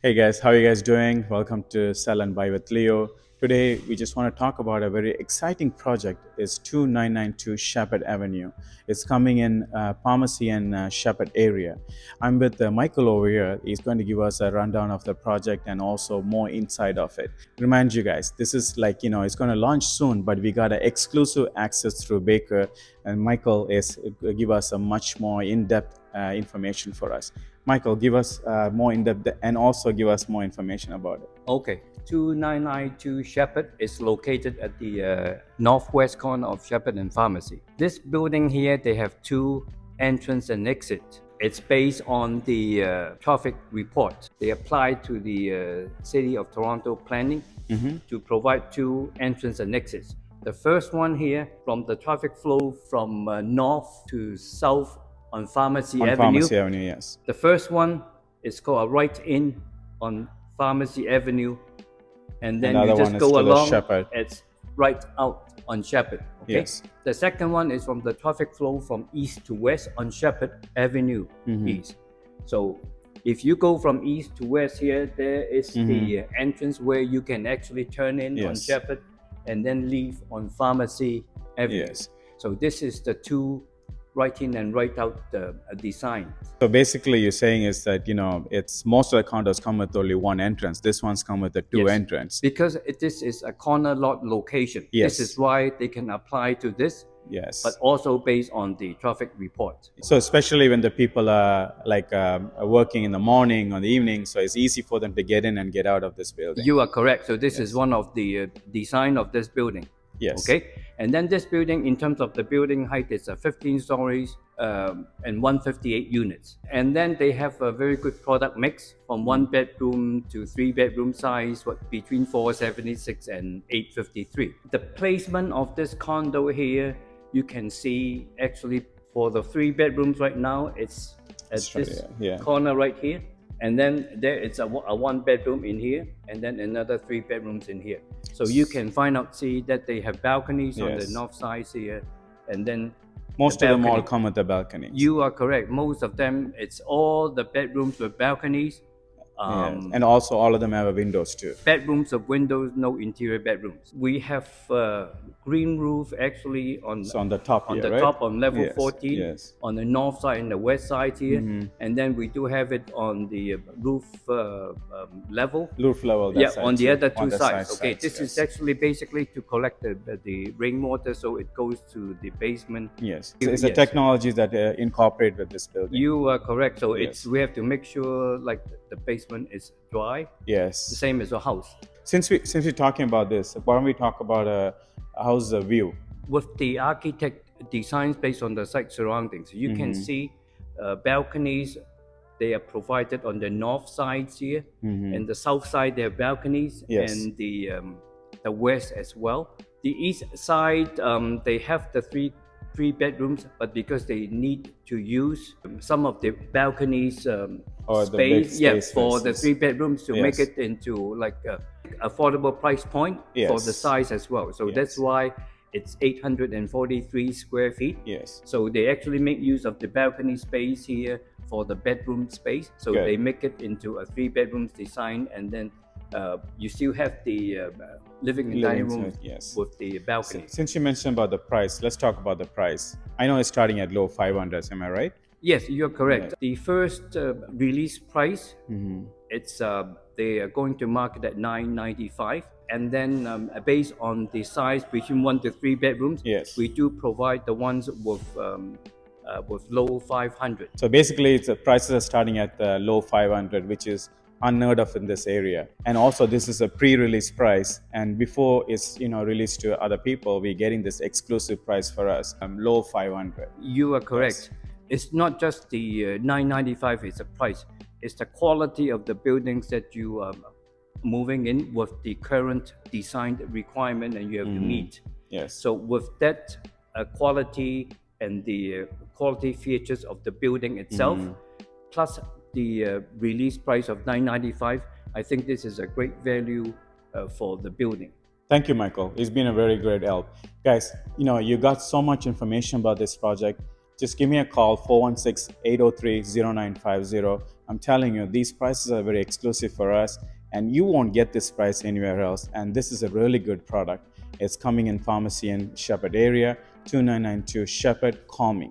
Hey guys, how are you guys doing? Welcome to Sell and Buy with Leo. Today we just want to talk about a very exciting project. It's 2992 Sheppard Avenue. It's coming in Pharmacy and Sheppard area. I'm with Michael over here. He's going to give us a rundown of the project and also more inside of it. Remind you guys, this is like, it's going to launch soon, but we got an exclusive access through Baker, and Michael is give us a much more in-depth information for us. Michael, give us more in-depth and also give us more information about it. Okay, 2992 Sheppard is located at the northwest corner of Sheppard and Pharmacy. This building here, they have two entrance and exit. It's based on the traffic report. They applied to the City of Toronto planning to provide two entrance and exits. The first one here, from the traffic flow from north to south on Pharmacy Avenue. Pharmacy Avenue, yes. The first one is called a right-in on Pharmacy Avenue, and then you just go along. It's right out on Sheppard. Okay? Yes. The second one is from the traffic flow from east to west on Sheppard Avenue East. So if you go from east to west here, there is the entrance where you can actually turn in on Sheppard and then leave on Pharmacy Avenue. Yes. So this is the two right in and right out design. So basically you're saying is that, it's most of the condos come with only one entrance. This one's come with the two entrance. Because this is a corner lot location. Yes. This is why they can apply to this. Yes. But also based on the traffic report. So especially when the people are working in the morning or the evening, so it's easy for them to get in and get out of this building. You are correct. So this is one of the design of this building. Yes. Okay. And then this building, in terms of the building height, is 15 stories and 158 units. And then they have a very good product mix from 1 bedroom to 3 bedroom size, between 476 and 853. The placement of this condo here, you can see actually for the 3 bedrooms right now, it's at this corner right here. And then there it's a 1 bedroom in here, and then another 3 bedrooms in here. So you can see that they have balconies on the north side here, and then most of them all come with the balconies. You are correct. Most of them, it's all the bedrooms with balconies. And also all of them have windows too. Bedrooms of windows, no interior bedrooms. We have green roof actually on the top on here, the top on level 14 yes. on the north side and the west side here, and then we do have it on the roof level. Roof level, on the other two sides. Okay, this is actually basically to collect the rainwater, so it goes to the basement. Yes, it's a technology that incorporate with this building. You are correct. So we have to make sure like the basement is dry. Yes, the same as a house. Since we're talking about this, why don't we talk about a house view? With the architect designs based on the site surroundings, you can see balconies. They are provided on the north sides here, and the south side there are balconies, and the west as well. The east side, they have the three bedrooms, but because they need to use some of the balconies space, for the 3 bedrooms to make it into like a affordable price point for the size as well. So that's why it's 843 square feet. Yes. So they actually make use of the balcony space here for the bedroom space. So they make it into a 3 bedrooms design, and then you still have the living and dining room with the balcony. Since you mentioned about the price, let's talk about the price. I know it's starting at low 500s, am I right? Yes, you're correct. The first release price, it's they are going to market at $995, and then based on the size between 1 to 3 bedrooms, we do provide the ones with low 500. So basically, the prices are starting at low 500, which is unheard of in this area. And also this is a pre-release price, and before it's released to other people, we're getting this exclusive price for us, low 500. You are correct. It's not just the $995 is the price, it's the quality of the buildings that you are moving in with the current design requirement, and you have to meet. Yes. So with that quality and the quality features of the building itself, plus the release price of $995, I think this is a great value for the building. Thank you, Michael. It's been a very great help. Guys, you got so much information about this project. Just give me a call, 416-803-0950. I'm telling you, these prices are very exclusive for us, and you won't get this price anywhere else. And this is a really good product. It's coming in pharmacy in Sheppard area, 2992 Sheppard. Call me.